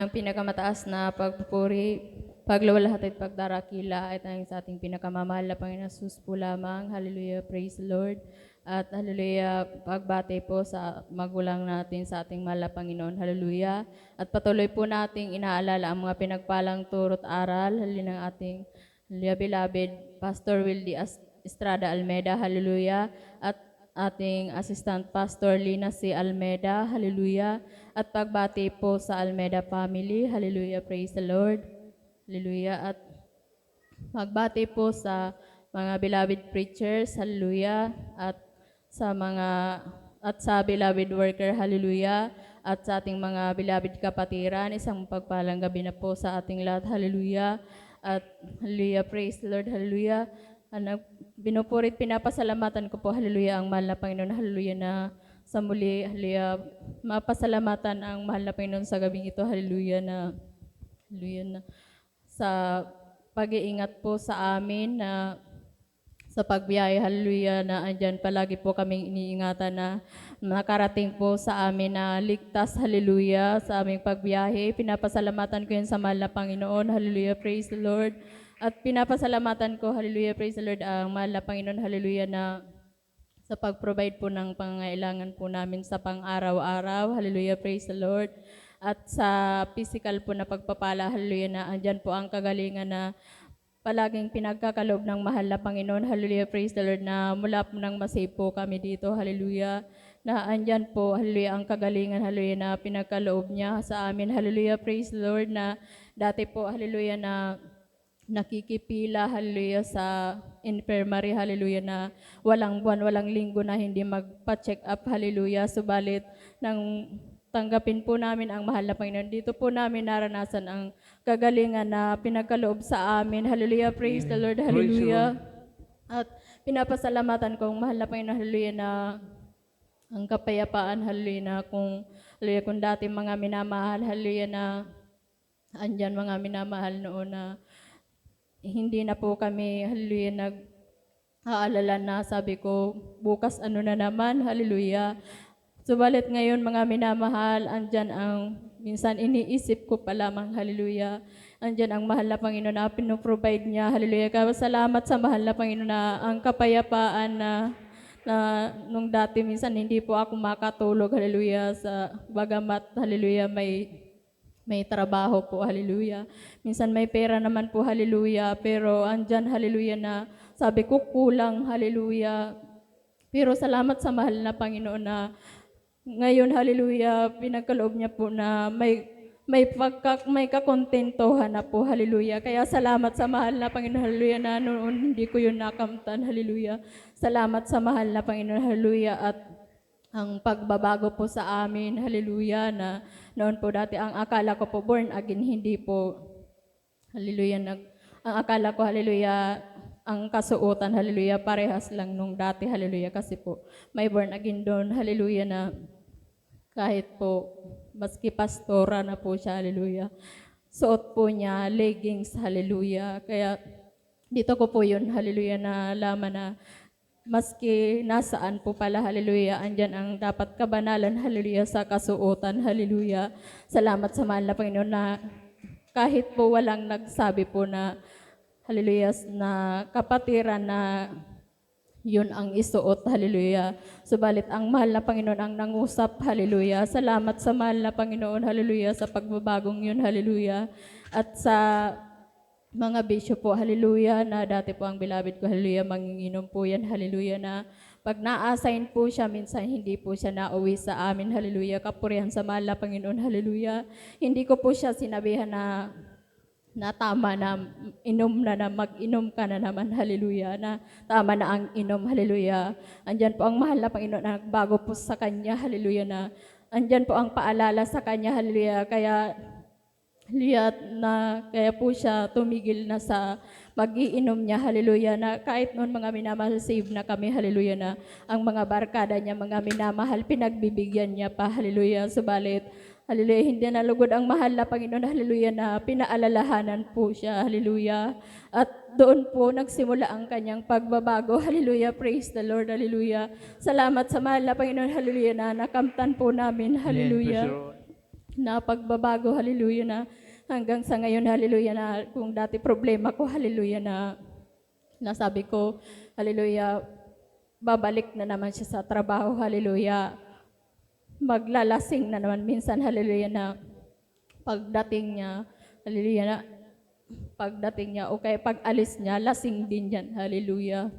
Ang pinakamataas na pagpupuri, pagluwalhati at pagdarakila ay tayong sa ating pinakamamahal na Panginoon Jesus po lamang. Hallelujah, praise the Lord. At hallelujah, pagbati po sa magulang natin sa ating mahal na Panginoon. Hallelujah. At patuloy po nating inaalala ang mga pinagpalang turo't aral. Hallelujah ng ating hallelujah, beloved Pastor Wildy Estrada Almeida. Hallelujah. At ating Assistant Pastor Lina C. Almeida. Hallelujah. At pagbati po sa Almeida family. Hallelujah. Praise the Lord. Hallelujah. At magbati po sa mga beloved preachers. Hallelujah. At sa beloved worker. Hallelujah. At sa ating mga beloved kapatiran, isang pagpalang gabi na po sa ating lahat. Hallelujah. At hallelujah. Praise the Lord. Hallelujah. Binupurit, pinapasalamatan ko po, hallelujah, ang mahal na Panginoon, hallelujah, na sa muli, hallelujah, mapasalamatan ang mahal na Panginoon sa gabing ito, hallelujah, na sa pag-iingat po sa amin, na sa pagbiyahe, hallelujah, na andyan palagi po kaming iniingatan na nakarating po sa amin na ligtas, hallelujah, sa aming pagbiyahe. Pinapasalamatan ko yun sa mahal na Panginoon, hallelujah, praise the Lord. At pinapasalamatan ko, hallelujah, praise the Lord, ang mahal na Panginoon, hallelujah, na sa pag-provide po ng pangangailangan po namin sa pang-araw-araw, hallelujah, praise the Lord. At sa physical po na pagpapala, hallelujah, na andyan po ang kagalingan na palaging pinagkakaloob ng mahal na Panginoon, hallelujah, praise the Lord, na mula po nang masave po kami dito, hallelujah, na andyan po, hallelujah, ang kagalingan, hallelujah, na pinagkaloob niya sa amin, hallelujah, praise the Lord, na dati po, hallelujah, na nakikipila, hallelujah, sa infirmary, hallelujah, na walang buwan, walang linggo na hindi magpa-check up, hallelujah, subalit nang tanggapin po namin ang mahal na Panginoon, dito po namin naranasan ang kagalingan na pinagkaloob sa amin, hallelujah, praise the Lord, hallelujah. At pinapasalamatan ko ang mahal na Panginoon, hallelujah, na ang kapayapaan, hallelujah, na hallelujah, kung dati mga minamahal, hallelujah, na andyan mga minamahal noon na hindi na po kami, hallelujah, nag-aalala na, sabi ko, bukas ano na naman, hallelujah. Subalit ngayon, mga minamahal, andyan ang, minsan iniisip ko pa lamang, hallelujah, andyan ang mahal na Panginoon na pinoprovide niya, hallelujah. Kaya salamat sa mahal na Panginoon na ang kapayapaan na nung dati minsan hindi po ako makatulog, hallelujah, sa bagamat, hallelujah, may trabaho po, hallelujah. Minsan may pera naman po, hallelujah, pero andyan, hallelujah, na sabi ko kulang, hallelujah. Pero salamat sa mahal na Panginoon na ngayon, hallelujah, pinagkaloob niya po na may kakontentuhan na po, hallelujah. Kaya salamat sa mahal na Panginoon, hallelujah, na noon hindi ko yun nakamtan, hallelujah. Salamat sa mahal na Panginoon, hallelujah, at ang pagbabago po sa amin, hallelujah, na noon po dati ang akala ko po born again, hindi po, hallelujah, ang akala ko, hallelujah, ang kasuotan, hallelujah, parehas lang nung dati, hallelujah, kasi po may born again doon, hallelujah, na kahit po maski pastora na po siya, hallelujah, suot po niya leggings, hallelujah, kaya dito ko po yun, hallelujah, na laman na maski nasaan po pala, hallelujah, andyan ang dapat kabanalan, hallelujah, sa kasuotan, hallelujah. Salamat sa mahal na Panginoon na kahit po walang nagsabi po na, hallelujah, na kapatiran na yun ang isuot, hallelujah. Subalit ang mahal na Panginoon ang nangusap, hallelujah. Salamat sa mahal na Panginoon, hallelujah, sa pagbabagong yun, hallelujah. At sa mga bisyo po, hallelujah, na dati po ang beloved ko, hallelujah, manginginom po yan, hallelujah, na pag na-assign po siya, minsan hindi po siya nauwi sa amin, hallelujah, kapurihan sa mahal na Panginoon, hallelujah. Hindi ko po siya sinabihan na tama na inom na mag-inom ka na naman, hallelujah, na tama na ang inom, hallelujah. Andyan po ang mahal na Panginoon na nagbago po sa kanya, hallelujah, na andyan po ang paalala sa kanya, hallelujah, kaya kaya po siya tumigil na sa pag-iinom niya, hallelujah, na kahit noon mga minamahal, save na kami, hallelujah, na ang mga barkada niya, mga minamahal, pinagbibigyan niya pa, hallelujah, subalit, hallelujah, hindi nalugod ang mahal na Panginoon, hallelujah, na pinaalalahanan po siya, hallelujah, at doon po nagsimula ang kanyang pagbabago, hallelujah, praise the Lord, hallelujah. Salamat sa mahal na Panginoon, hallelujah, na nakamtan po namin, hallelujah. na pagbabago, hallelujah, na hanggang sa ngayon, hallelujah, na kung dati problema ko, hallelujah, na nasabi ko, hallelujah, babalik na naman siya sa trabaho, hallelujah, maglalasing na naman minsan, hallelujah, na pagdating niya, hallelujah, na pagdating niya o kaya pag-alis niya, lasing din yan, hallelujah.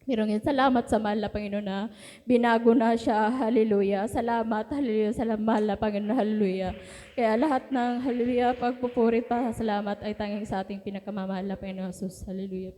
Pero ngayon, salamat sa mahal na Panginoon na binago na siya, hallelujah. Salamat, hallelujah, sa mahal na Panginoon, hallelujah. Kaya lahat ng, hallelujah, pagpupuri pa, salamat ay tanging sa ating pinakamamahal na Panginoon Jesus, hallelujah.